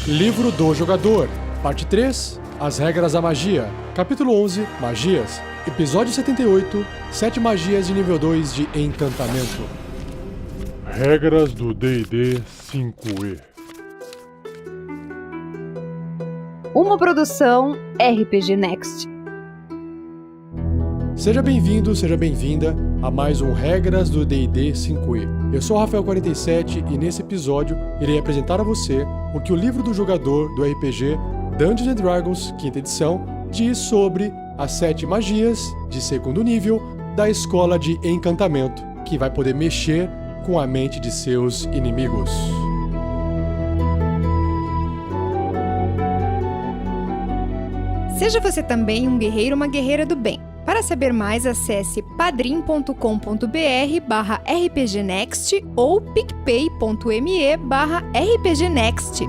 Livro do Jogador, Parte 3, As Regras da Magia, Capítulo 11, Magias, Episódio 78, 7 Magias de nível 2 de Encantamento. Regras do D&D 5e. Uma produção RPG Next. Seja bem-vindo, seja bem-vinda a mais um Regras do D&D 5e. Eu sou o Rafael47 e nesse episódio irei apresentar a você o que o livro do jogador do RPG Dungeons & Dragons, 5ª edição, diz sobre as 7 magias de segundo nível da Escola de Encantamento, que vai poder mexer com a mente de seus inimigos. Seja você também um guerreiro ou uma guerreira do bem. Para saber mais, acesse padrim.com.br/rpgnext ou picpay.me/rpgnext.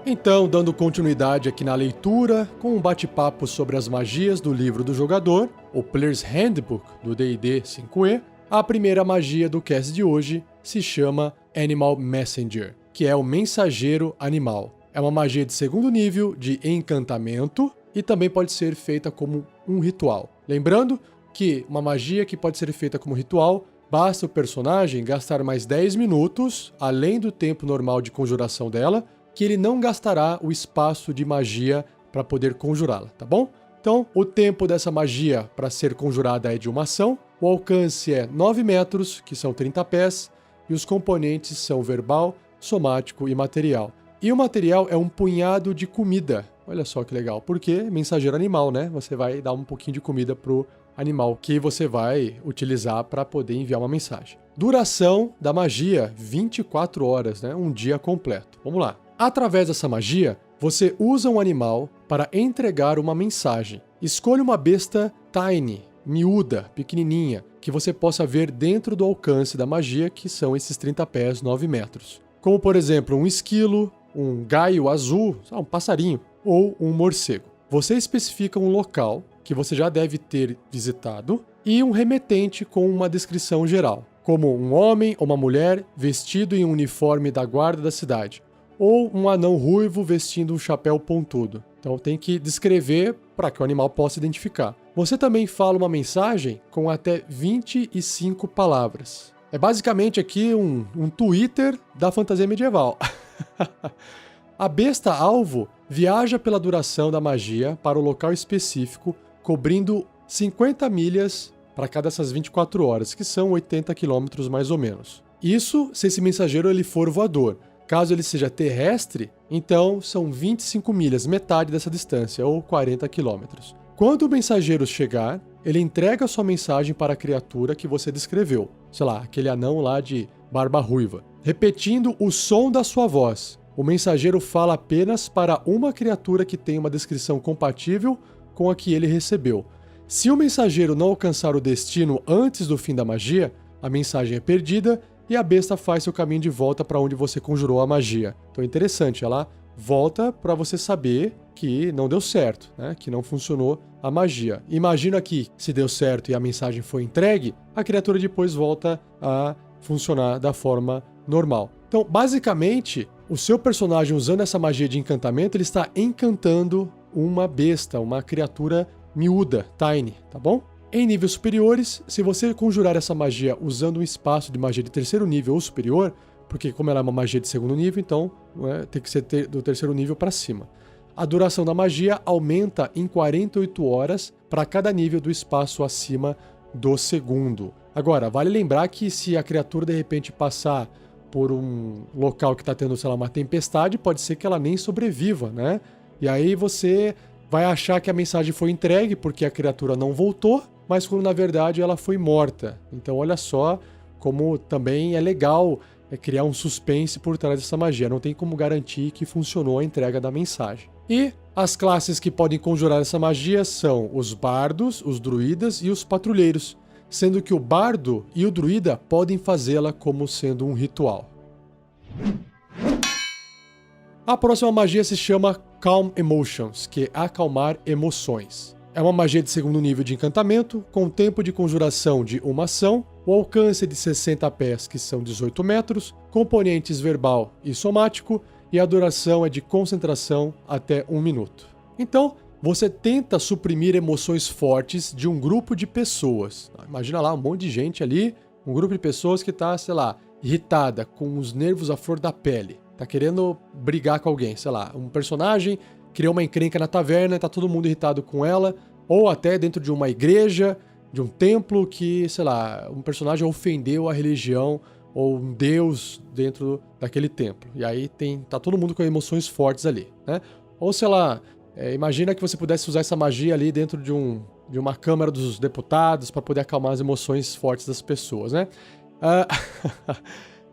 Então, dando continuidade aqui na leitura, com um bate-papo sobre as magias do livro do jogador, o Player's Handbook do D&D 5e, a primeira magia do cast de hoje se chama Animal Messenger, que é o mensageiro animal. É uma magia de segundo nível de encantamento e também pode ser feita como um ritual. Lembrando que uma magia que pode ser feita como ritual, basta o personagem gastar mais 10 minutos, além do tempo normal de conjuração dela, que ele não gastará o espaço de magia para poder conjurá-la, tá bom? Então, o tempo dessa magia para ser conjurada é de uma ação, o alcance é 9 metros, que são 30 pés, e os componentes são verbal, somático e material. E o material é um punhado de comida. Olha só que legal, porque mensageiro animal, né? Você vai dar um pouquinho de comida pro animal que você vai utilizar para poder enviar uma mensagem. Duração da magia, 24 horas, né? Um dia completo. Vamos lá. Através dessa magia, você usa um animal para entregar uma mensagem. Escolha uma besta tiny, miúda, pequenininha, que você possa ver dentro do alcance da magia, que são esses 30 pés, 9 metros. Como, por exemplo, um esquilo, um gaio azul, um passarinho, ou um morcego. Você especifica um local que você já deve ter visitado e um remetente com uma descrição geral, como um homem ou uma mulher vestido em um uniforme da guarda da cidade, ou um anão ruivo vestindo um chapéu pontudo. Então tem que descrever para que o animal possa identificar. Você também fala uma mensagem com até 25 palavras. É basicamente aqui um Twitter da fantasia medieval. A besta-alvo viaja pela duração da magia para o local específico, cobrindo 50 milhas para cada dessas 24 horas, que são 80 quilômetros mais ou menos. Isso se esse mensageiro ele for voador. Caso ele seja terrestre, então são 25 milhas, metade dessa distância, ou 40 quilômetros. Quando o mensageiro chegar, ele entrega sua mensagem para a criatura que você descreveu, sei lá, aquele anão lá de barba ruiva, repetindo o som da sua voz. O mensageiro fala apenas para uma criatura que tem uma descrição compatível com a que ele recebeu. Se o mensageiro não alcançar o destino antes do fim da magia, a mensagem é perdida e a besta faz seu caminho de volta para onde você conjurou a magia. Então é interessante, ela volta para você saber que não deu certo, né? Que não funcionou a magia. Imagina que se deu certo e a mensagem foi entregue, a criatura depois volta a funcionar da forma normal. Então, basicamente, o seu personagem usando essa magia de encantamento, ele está encantando uma besta, uma criatura miúda, tiny, tá bom? Em níveis superiores, se você conjurar essa magia usando um espaço de magia de terceiro nível ou superior, porque como ela é uma magia de segundo nível, então tem que ser do terceiro nível para cima. A duração da magia aumenta em 48 horas para cada nível do espaço acima do segundo. Agora, vale lembrar que se a criatura de repente passar por um local que está tendo, sei lá, uma tempestade, pode ser que ela nem sobreviva, né? E aí você vai achar que a mensagem foi entregue porque a criatura não voltou, mas quando na verdade ela foi morta. Então olha só como também é legal criar um suspense por trás dessa magia. Não tem como garantir que funcionou a entrega da mensagem. E as classes que podem conjurar essa magia são os bardos, os druidas e os patrulheiros, sendo que o bardo e o druida podem fazê-la como sendo um ritual. A próxima magia se chama Calm Emotions, que é acalmar emoções. É uma magia de segundo nível de encantamento, com tempo de conjuração de uma ação, o alcance é de 60 pés, que são 18 metros, componentes verbal e somático, e a duração é de concentração até 1 minuto. Então, você tenta suprimir emoções fortes de um grupo de pessoas. Imagina lá um monte de gente ali, um grupo de pessoas que está, sei lá, irritada, com os nervos à flor da pele. Tá querendo brigar com alguém, sei lá, um personagem criou uma encrenca na taverna, tá todo mundo irritado com ela, ou até dentro de uma igreja, de um templo que, sei lá, um personagem ofendeu a religião ou um deus dentro daquele templo. E aí tá todo mundo com emoções fortes ali, né? Ou sei lá, imagina que você pudesse usar essa magia ali dentro de uma Câmara dos Deputados para poder acalmar as emoções fortes das pessoas, né?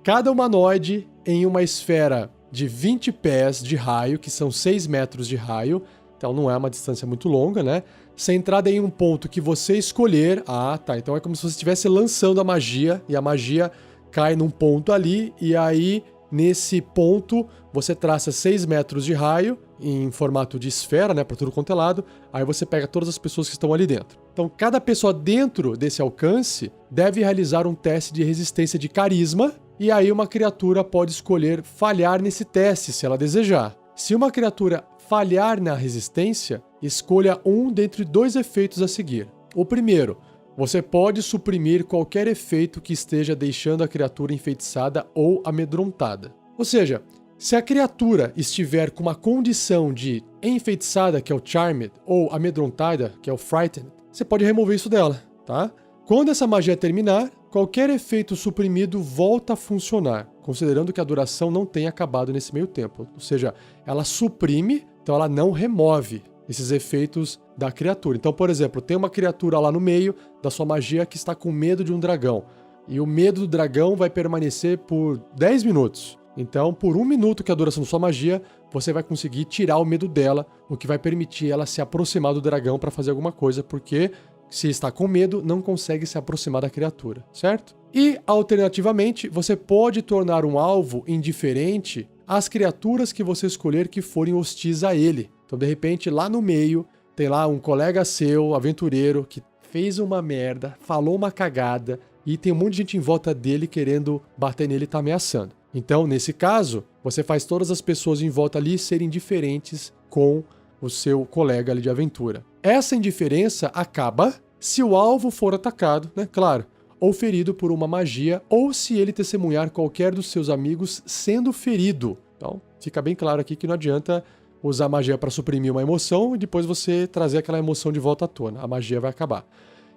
Cada humanoide em uma esfera de 20 pés de raio, que são 6 metros de raio, então não é uma distância muito longa, né? Centrada em um ponto que você escolher. Ah, tá. Então é como se você estivesse lançando a magia, e a magia cai num ponto ali, e aí nesse ponto você traça 6 metros de raio, em formato de esfera, né? Para tudo quanto é lado. Aí você pega todas as pessoas que estão ali dentro. Então cada pessoa dentro desse alcance deve realizar um teste de resistência de carisma, e aí uma criatura pode escolher falhar nesse teste, se ela desejar. Se uma criatura falhar na resistência, escolha um dentre 2 efeitos a seguir. O primeiro, você pode suprimir qualquer efeito que esteja deixando a criatura enfeitiçada ou amedrontada. Ou seja, se a criatura estiver com uma condição de enfeitiçada, que é o Charmed, ou amedrontada, que é o Frightened, você pode remover isso dela, tá? Quando essa magia terminar, qualquer efeito suprimido volta a funcionar, considerando que a duração não tenha acabado nesse meio tempo. Ou seja, ela suprime, então ela não remove esses efeitos da criatura. Então, por exemplo, tem uma criatura lá no meio da sua magia que está com medo de um dragão. E o medo do dragão vai permanecer por 10 minutos. Então, por 1 minuto, que é a duração da sua magia, você vai conseguir tirar o medo dela, o que vai permitir ela se aproximar do dragão para fazer alguma coisa, porque se está com medo, não consegue se aproximar da criatura, certo? E, alternativamente, você pode tornar um alvo indiferente às criaturas que você escolher que forem hostis a ele. Então, de repente, lá no meio, tem lá um colega seu, aventureiro, que fez uma merda, falou uma cagada, e tem um monte de gente em volta dele querendo bater nele e tá ameaçando. Então, nesse caso, você faz todas as pessoas em volta ali serem diferentes com o seu colega ali de aventura. Essa indiferença acaba se o alvo for atacado, né? Claro, ou ferido por uma magia, ou se ele testemunhar qualquer dos seus amigos sendo ferido. Então, fica bem claro aqui que não adianta usar magia para suprimir uma emoção e depois você trazer aquela emoção de volta à tona. A magia vai acabar.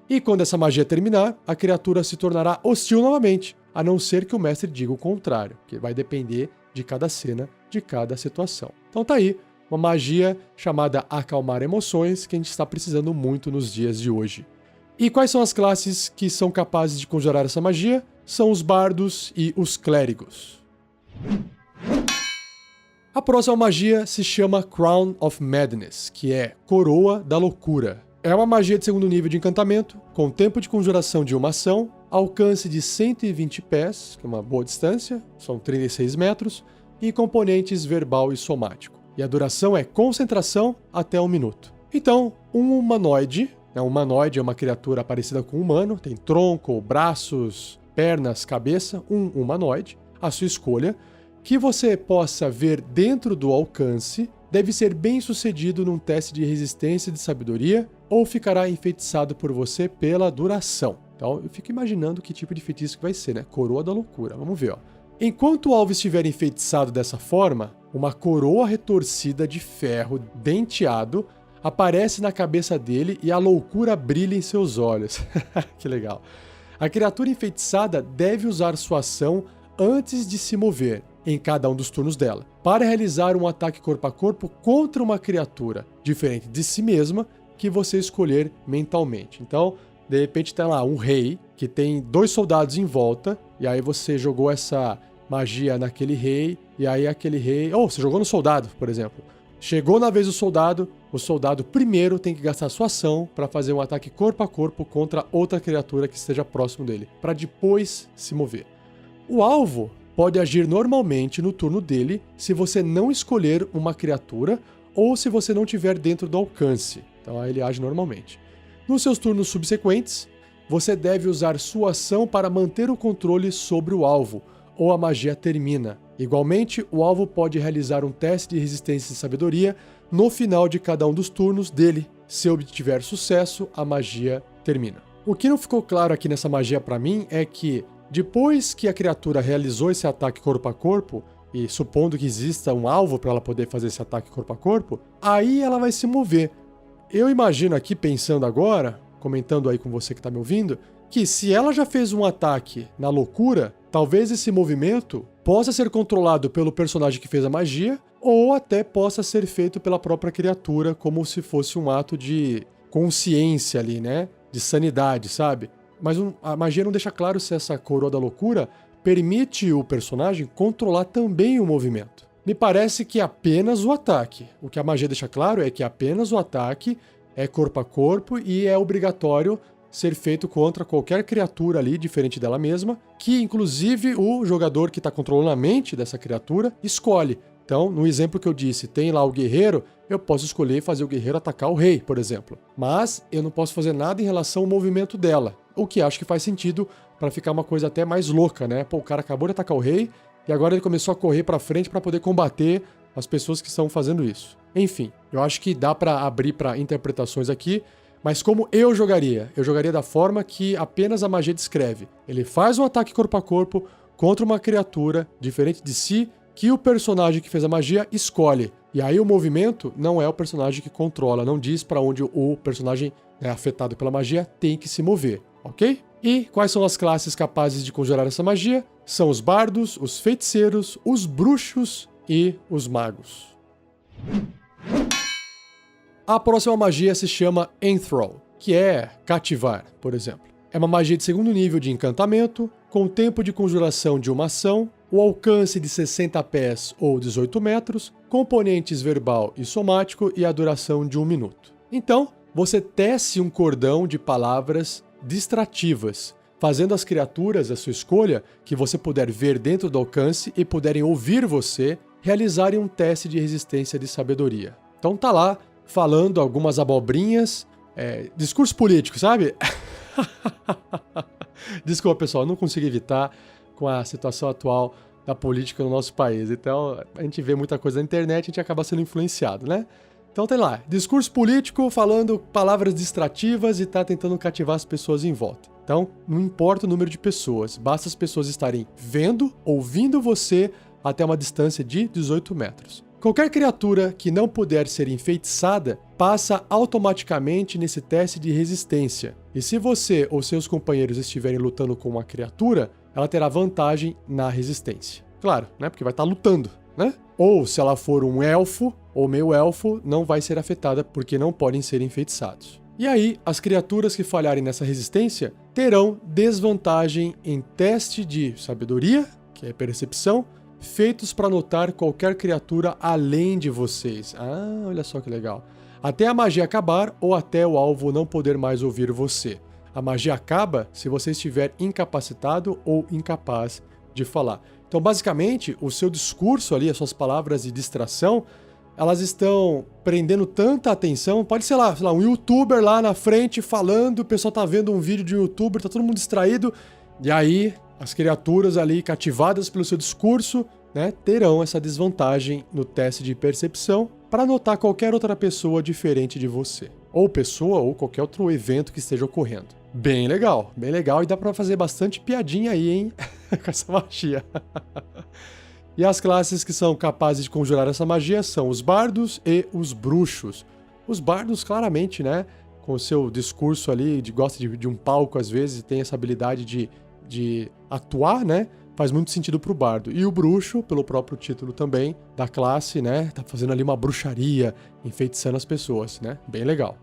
E quando essa magia terminar, a criatura se tornará hostil novamente, a não ser que o mestre diga o contrário, que vai depender de cada cena, de cada situação. Então tá aí, uma magia chamada Acalmar Emoções, que a gente está precisando muito nos dias de hoje. E quais são as classes que são capazes de conjurar essa magia? São os bardos e os clérigos. A próxima magia se chama Crown of Madness, que é Coroa da Loucura. É uma magia de segundo nível de encantamento, com tempo de conjuração de uma ação, alcance de 120 pés, que é uma boa distância, são 36 metros, e componentes verbal e somático. E a duração é concentração até 1 minuto. Então, um humanoide, um humanoide é uma criatura parecida com um humano, tem tronco, braços, pernas, cabeça, um humanoide, a sua escolha, que você possa ver dentro do alcance, deve ser bem sucedido num teste de resistência de sabedoria ou ficará enfeitiçado por você pela duração. Então, eu fico imaginando que tipo de feitiço que vai ser, né? Coroa da Loucura. Vamos ver, ó. Enquanto o alvo estiver enfeitiçado dessa forma, uma coroa retorcida de ferro denteado aparece na cabeça dele e a loucura brilha em seus olhos. Que legal. A criatura enfeitiçada deve usar sua ação antes de se mover, em cada um dos turnos dela, para realizar um ataque corpo a corpo contra uma criatura diferente de si mesma que você escolher mentalmente. Então, de repente tem lá um rei que tem 2 soldados em volta, e aí você jogou essa magia naquele rei, e aí aquele rei... você jogou no soldado, por exemplo. Chegou na vez do soldado, o soldado primeiro tem que gastar sua ação para fazer um ataque corpo a corpo contra outra criatura que esteja próximo dele, para depois se mover. O alvo pode agir normalmente no turno dele se você não escolher uma criatura ou se você não estiver dentro do alcance. Então aí ele age normalmente. Nos seus turnos subsequentes, você deve usar sua ação para manter o controle sobre o alvo, ou a magia termina. Igualmente, o alvo pode realizar um teste de resistência e sabedoria no final de cada um dos turnos dele. Se obtiver sucesso, a magia termina. O que não ficou claro aqui nessa magia para mim é que, depois que a criatura realizou esse ataque corpo a corpo, e supondo que exista um alvo para ela poder fazer esse ataque corpo a corpo, aí ela vai se mover. Eu imagino aqui, pensando agora, comentando aí com você que está me ouvindo, que se ela já fez um ataque na loucura, talvez esse movimento possa ser controlado pelo personagem que fez a magia, ou até possa ser feito pela própria criatura, como se fosse um ato de consciência ali, né? De sanidade, sabe? Mas a magia não deixa claro se essa coroa da loucura permite o personagem controlar também o movimento. Me parece que apenas o ataque. O que a magia deixa claro é que apenas o ataque é corpo a corpo e é obrigatório ser feito contra qualquer criatura ali, diferente dela mesma, que inclusive o jogador que está controlando a mente dessa criatura escolhe. Então, no exemplo que eu disse, tem lá o guerreiro, eu posso escolher fazer o guerreiro atacar o rei, por exemplo. Mas eu não posso fazer nada em relação ao movimento dela, o que acho que faz sentido para ficar uma coisa até mais louca, né? Pô, o cara acabou de atacar o rei e agora ele começou a correr para frente para poder combater as pessoas que estão fazendo isso. Enfim, eu acho que dá para abrir para interpretações aqui, mas como eu jogaria? Eu jogaria da forma que apenas a magia descreve. Ele faz um ataque corpo a corpo contra uma criatura diferente de si, que o personagem que fez a magia escolhe. E aí o movimento não é o personagem que controla, não diz para onde o personagem afetado pela magia tem que se mover, ok? E quais são as classes capazes de conjurar essa magia? São os bardos, os feiticeiros, os bruxos e os magos. A próxima magia se chama Enthrall, que é cativar, por exemplo. É uma magia de segundo nível de encantamento, com tempo de conjuração de uma ação, o alcance de 60 pés ou 18 metros, componentes verbal e somático e a duração de 1 minuto. Então, você tece um cordão de palavras distrativas, fazendo as criaturas da sua escolha, que você puder ver dentro do alcance e puderem ouvir você, realizarem um teste de resistência de sabedoria. Então tá lá, falando algumas abobrinhas, discurso político, sabe? Desculpa, pessoal, não consigo evitar com a situação atual da política no nosso país. Então, a gente vê muita coisa na internet, a gente acaba sendo influenciado, né? Então tem lá, discurso político falando palavras distrativas e tá tentando cativar as pessoas em volta. Então, não importa o número de pessoas, basta as pessoas estarem vendo, ouvindo você até uma distância de 18 metros. Qualquer criatura que não puder ser enfeitiçada passa automaticamente nesse teste de resistência. E se você ou seus companheiros estiverem lutando com uma criatura, ela terá vantagem na resistência. Claro, né? Porque vai estar lutando, né? Ou se ela for um elfo ou meio elfo, não vai ser afetada porque não podem ser enfeitiçados. E aí, as criaturas que falharem nessa resistência terão desvantagem em teste de sabedoria, que é percepção, feitos para notar qualquer criatura além de vocês. Ah, olha só que legal. Até a magia acabar ou até o alvo não poder mais ouvir você. A magia acaba se você estiver incapacitado ou incapaz de falar. Então, basicamente, o seu discurso ali, as suas palavras de distração, elas estão prendendo tanta atenção. Pode ser lá, um youtuber lá na frente falando, o pessoal tá vendo um vídeo de um youtuber, tá todo mundo distraído, e aí as criaturas ali cativadas pelo seu discurso, né, terão essa desvantagem no teste de percepção para notar qualquer outra pessoa diferente de você. Ou pessoa, ou qualquer outro evento que esteja ocorrendo. Bem legal, e dá para fazer bastante piadinha aí, hein, com essa magia. E as classes que são capazes de conjurar essa magia são os bardos e os bruxos. Os bardos, claramente, né, com o seu discurso ali, gosta de um palco às vezes, tem essa habilidade de atuar, né, faz muito sentido pro bardo. E o bruxo, pelo próprio título também da classe, né, tá fazendo ali uma bruxaria, enfeitiçando as pessoas, né, bem legal.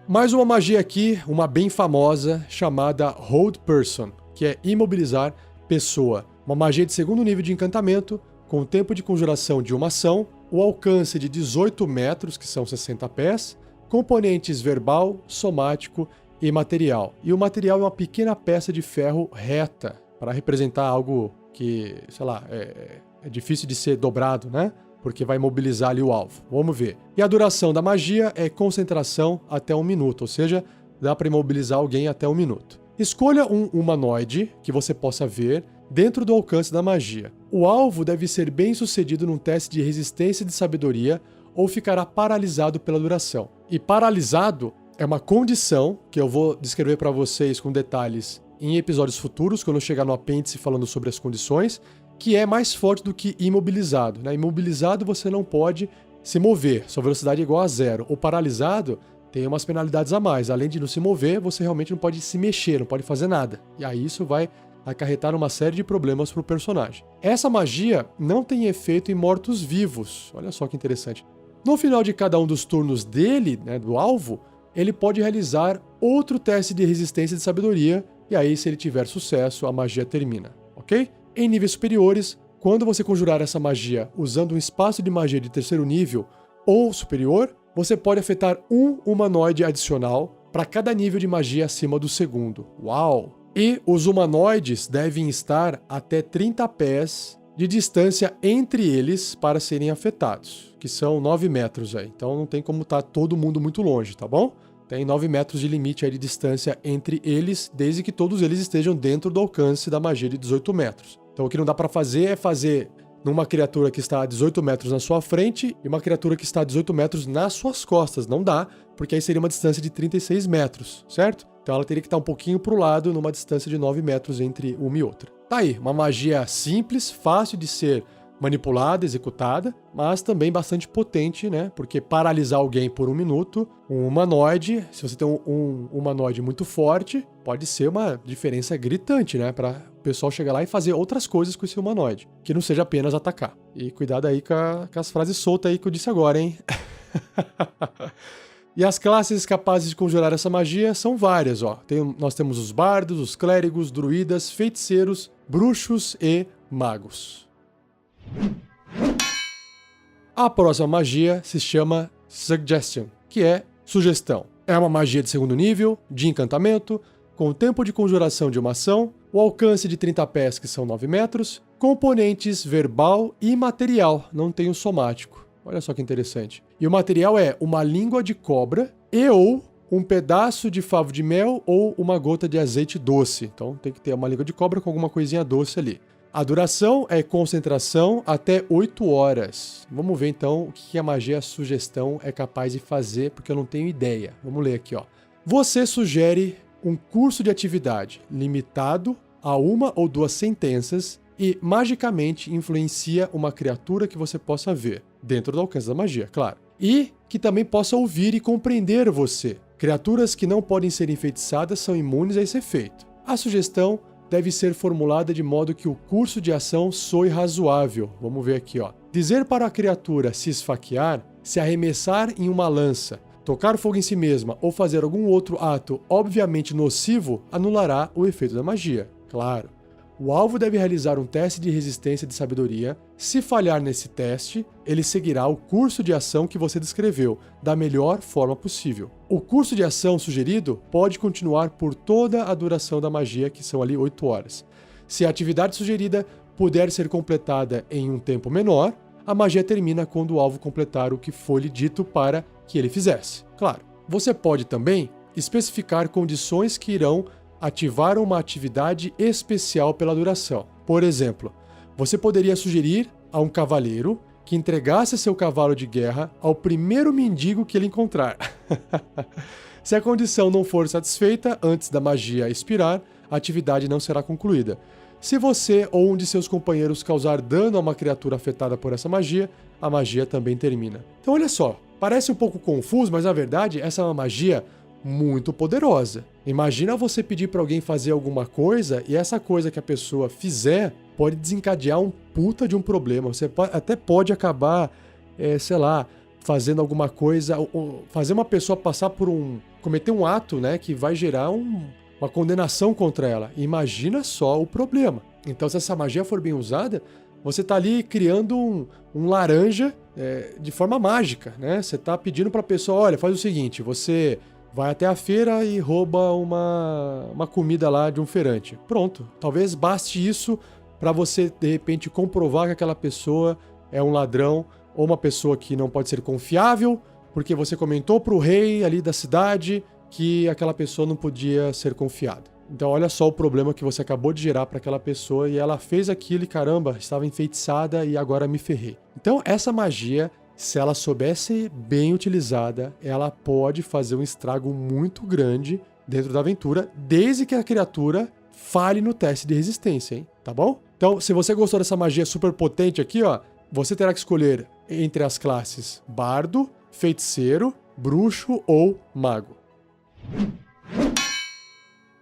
Mais uma magia aqui, uma bem famosa, chamada Hold Person, que é imobilizar pessoa. Uma magia de segundo nível de encantamento, com tempo de conjuração de uma ação, o alcance de 18 metros, que são 60 pés, componentes verbal, somático e material. E o material é uma pequena peça de ferro reta. para representar algo que, sei lá, é difícil de ser dobrado, né? Porque vai imobilizar ali o alvo. Vamos ver. E a duração da magia é concentração até 1 minuto, ou seja, dá para imobilizar alguém até 1 minuto. Escolha um humanoide que você possa ver dentro do alcance da magia. O alvo deve ser bem sucedido num teste de resistência de sabedoria ou ficará paralisado pela duração. E paralisado é uma condição que eu vou descrever para vocês com detalhes em episódios futuros, quando eu chegar no apêndice falando sobre as condições, que é mais forte do que imobilizado, né? Imobilizado você não pode se mover, sua velocidade é igual a 0. O paralisado tem umas penalidades a mais. Além de não se mover, você realmente não pode se mexer, não pode fazer nada. E aí isso vai acarretar uma série de problemas para o personagem. Essa magia não tem efeito em mortos-vivos. Olha só que interessante. No final de cada um dos turnos dele, né, do alvo, ele pode realizar outro teste de resistência de sabedoria, e aí, se ele tiver sucesso, a magia termina, ok? Em níveis superiores, quando você conjurar essa magia usando um espaço de magia de 3º nível ou superior, você pode afetar um humanoide adicional para cada nível de magia acima do 2º. Uau! E os humanoides devem estar até 30 pés de distância entre eles para serem afetados, que são 9 metros aí. Então não tem como estar todo mundo muito longe, tá bom? Tem 9 metros de limite aí de distância entre eles, desde que todos eles estejam dentro do alcance da magia de 18 metros. Então o que não dá para fazer é fazer numa criatura que está a 18 metros na sua frente e uma criatura que está a 18 metros nas suas costas. Não dá, porque aí seria uma distância de 36 metros, certo? Então ela teria que estar um pouquinho para o lado, numa distância de 9 metros entre uma e outra. Tá aí, uma magia simples, fácil de ser manipulada, executada, mas também bastante potente, né? Porque paralisar alguém por 1 minuto, um humanoide, se você tem um humanoide muito forte, pode ser uma diferença gritante, né? Para o pessoal chegar lá e fazer outras coisas com esse humanoide, que não seja apenas atacar. E cuidado aí com as frases soltas aí que eu disse agora, hein? E as classes capazes de conjurar essa magia são várias, ó. Nós temos os bardos, os clérigos, druidas, feiticeiros, bruxos e magos. A próxima magia se chama Suggestion, que é sugestão. É uma magia de 2º nível, de encantamento, com o tempo de conjuração de uma ação, o alcance de 30 pés, que são 9 metros, componentes verbal e material, não tem o somático. Olha só que interessante. E o material é uma língua de cobra e ou um pedaço de favo de mel ou uma gota de azeite doce. Então tem que ter uma língua de cobra com alguma coisinha doce ali. A duração é concentração até 8 horas. Vamos ver então o que a magia sugestão é capaz de fazer, porque eu não tenho ideia. Vamos ler aqui, ó. Você sugere um curso de atividade limitado a 1 ou 2 sentenças e magicamente influencia uma criatura que você possa ver, dentro do alcance da magia, claro. E que também possa ouvir e compreender você. Criaturas que não podem ser enfeitiçadas são imunes a esse efeito. A sugestão deve ser formulada de modo que o curso de ação soe razoável. Vamos ver aqui, ó. Dizer para a criatura se esfaquear, se arremessar em uma lança, tocar fogo em si mesma ou fazer algum outro ato obviamente nocivo anulará o efeito da magia. Claro. O alvo deve realizar um teste de resistência de sabedoria. Se falhar nesse teste, ele seguirá o curso de ação que você descreveu, da melhor forma possível. O curso de ação sugerido pode continuar por toda a duração da magia, que são ali 8 horas. Se a atividade sugerida puder ser completada em um tempo menor, a magia termina quando o alvo completar o que foi lhe dito para que ele fizesse. Claro, você pode também especificar condições que irão ativar uma atividade especial pela duração. Por exemplo, você poderia sugerir a um cavaleiro que entregasse seu cavalo de guerra ao primeiro mendigo que ele encontrar. Se a condição não for satisfeita antes da magia expirar, a atividade não será concluída. Se você ou um de seus companheiros causar dano a uma criatura afetada por essa magia, a magia também termina. Então olha só, parece um pouco confuso, mas na verdade essa é uma magia muito poderosa. Imagina você pedir para alguém fazer alguma coisa e essa coisa que a pessoa fizer pode desencadear um puta de um problema. Você até pode acabar, sei lá, fazendo alguma coisa, ou fazer uma pessoa passar por cometer um ato, né, que vai gerar uma condenação contra ela. Imagina só o problema. Então, se essa magia for bem usada, você está ali criando um laranja de forma mágica, né? Você está pedindo para a pessoa, olha, faz o seguinte, você vai até a feira e rouba uma comida lá de um feirante. Pronto, talvez baste isso para você, de repente, comprovar que aquela pessoa é um ladrão ou uma pessoa que não pode ser confiável, porque você comentou para o rei ali da cidade que aquela pessoa não podia ser confiada. Então olha só o problema que você acabou de gerar para aquela pessoa e ela fez aquilo e caramba, estava enfeitiçada e agora me ferrei. Então essa magia, se ela soubesse bem utilizada, ela pode fazer um estrago muito grande dentro da aventura, desde que a criatura falhe no teste de resistência, hein? Tá bom? Então, se você gostou dessa magia super potente aqui, ó, você terá que escolher entre as classes Bardo, Feiticeiro, Bruxo ou Mago.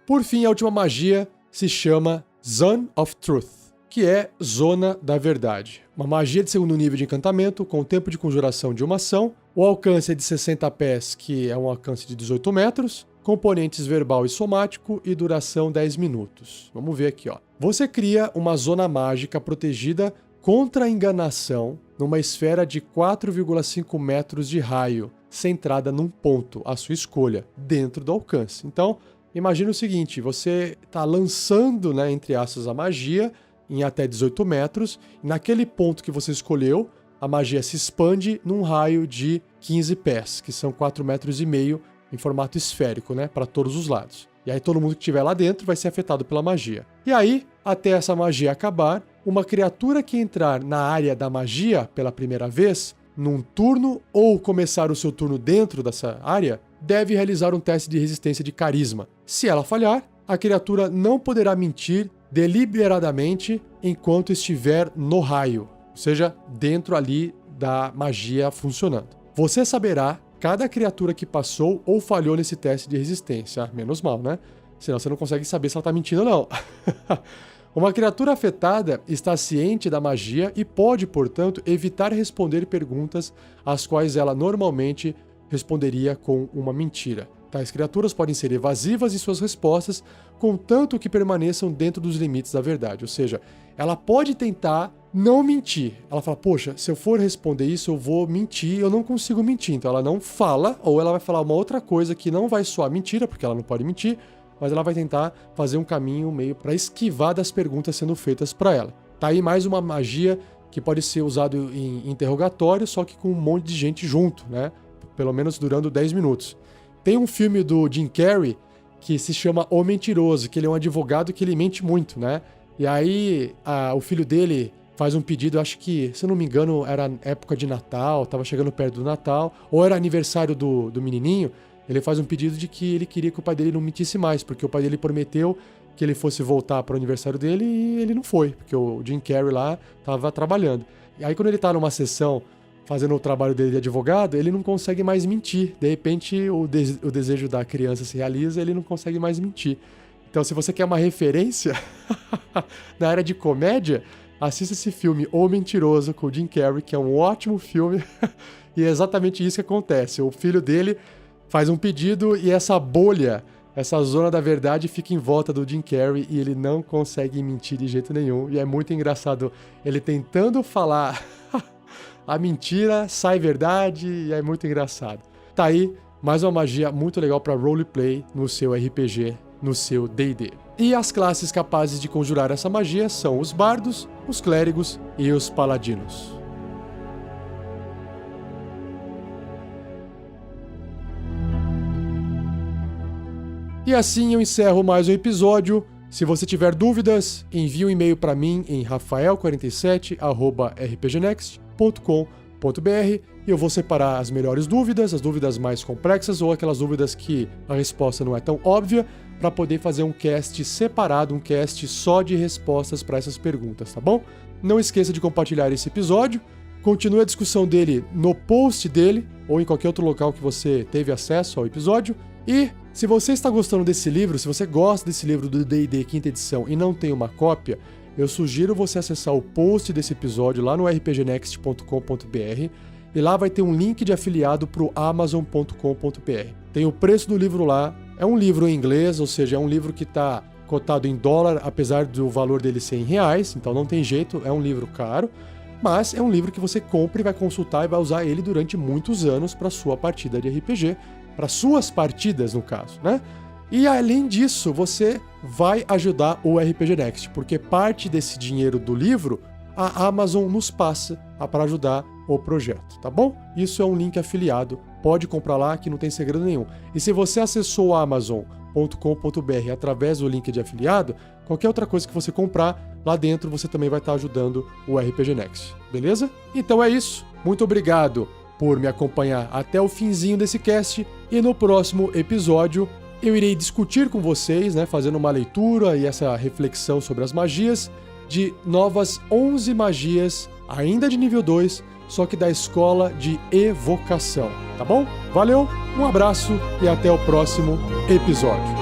Por fim, a última magia se chama Zone of Truth, que é Zona da Verdade. Uma magia de segundo nível de encantamento, com tempo de conjuração de uma ação, o alcance é de 60 pés, que é um alcance de 18 metros, componentes verbal e somático e duração 10 minutos. Vamos ver aqui, ó. Você cria uma zona mágica protegida contra a enganação numa esfera de 4,5 metros de raio, centrada num ponto, à sua escolha, dentro do alcance. Então, imagina o seguinte, você está lançando, né, entre aspas, a magia em até 18 metros, e naquele ponto que você escolheu, a magia se expande num raio de 15 pés, que são 4,5 metros em formato esférico, né, para todos os lados. E aí todo mundo que estiver lá dentro vai ser afetado pela magia. E aí, até essa magia acabar, uma criatura que entrar na área da magia pela primeira vez, num turno ou começar o seu turno dentro dessa área, deve realizar um teste de resistência de carisma. Se ela falhar, a criatura não poderá mentir deliberadamente enquanto estiver no raio, ou seja, dentro ali da magia funcionando. Você saberá cada criatura que passou ou falhou nesse teste de resistência. Menos mal, né? Senão você não consegue saber se ela tá mentindo ou não. Uma criatura afetada está ciente da magia e pode, portanto, evitar responder perguntas às quais ela normalmente responderia com uma mentira. Tais criaturas podem ser evasivas em suas respostas, contanto que permaneçam dentro dos limites da verdade. Ou seja, ela pode tentar não mentir. Ela fala, poxa, se eu for responder isso, eu vou mentir, eu não consigo mentir. Então ela não fala, ou ela vai falar uma outra coisa que não vai soar mentira, porque ela não pode mentir, mas ela vai tentar fazer um caminho meio para esquivar das perguntas sendo feitas para ela. Tá aí mais uma magia que pode ser usado em interrogatório, só que com um monte de gente junto, né? Pelo menos durando 10 minutos. Tem um filme do Jim Carrey que se chama O Mentiroso, que ele é um advogado que ele mente muito, né? E aí o filho dele faz um pedido, acho que, se eu não me engano, era época de Natal, tava chegando perto do Natal, ou era aniversário do menininho, ele faz um pedido de que ele queria que o pai dele não mentisse mais, porque o pai dele prometeu que ele fosse voltar para o aniversário dele e ele não foi, porque o Jim Carrey lá tava trabalhando. E aí quando ele tá numa sessão fazendo o trabalho dele de advogado, ele não consegue mais mentir. De repente, o desejo da criança se realiza, ele não consegue mais mentir. Então, se você quer uma referência na área de comédia, assista esse filme O Mentiroso, com o Jim Carrey, que é um ótimo filme, e é exatamente isso que acontece. O filho dele faz um pedido e essa bolha, essa zona da verdade fica em volta do Jim Carrey e ele não consegue mentir de jeito nenhum. E é muito engraçado ele tentando falar a mentira, sai verdade e é muito engraçado. Tá aí mais uma magia muito legal para roleplay no seu RPG, no seu D&D. E as classes capazes de conjurar essa magia são os bardos, os clérigos e os paladinos. E assim eu encerro mais um episódio. Se você tiver dúvidas, envie um e-mail para mim em rafael47@rpgnext.com.br e eu vou separar as melhores dúvidas, as dúvidas mais complexas ou aquelas dúvidas que a resposta não é tão óbvia, para poder fazer um cast separado, um cast só de respostas para essas perguntas, tá bom? Não esqueça de compartilhar esse episódio, continue a discussão dele no post dele ou em qualquer outro local que você teve acesso ao episódio. E se você está gostando desse livro, se você gosta desse livro do D&D 5ª edição e não tem uma cópia, eu sugiro você acessar o post desse episódio lá no rpgnext.com.br e lá vai ter um link de afiliado para o amazon.com.br. Tem o preço do livro lá, é um livro em inglês, ou seja, é um livro que está cotado em dólar, apesar do valor dele ser em reais, então não tem jeito, é um livro caro, mas é um livro que você compra e vai consultar e vai usar ele durante muitos anos para sua partida de RPG. para suas partidas, no caso, né? E além disso, você vai ajudar o RPG Next, porque parte desse dinheiro do livro a Amazon nos passa para ajudar o projeto, tá bom? Isso é um link afiliado, pode comprar lá que não tem segredo nenhum. E se você acessou o amazon.com.br através do link de afiliado, qualquer outra coisa que você comprar, lá dentro você também vai estar ajudando o RPG Next, beleza? Então é isso, muito obrigado por me acompanhar até o finzinho desse cast, e no próximo episódio eu irei discutir com vocês, né, fazendo uma leitura e essa reflexão sobre as magias, de novas 11 magias, ainda de nível 2, só que da escola de evocação, tá bom? Valeu, um abraço e até o próximo episódio.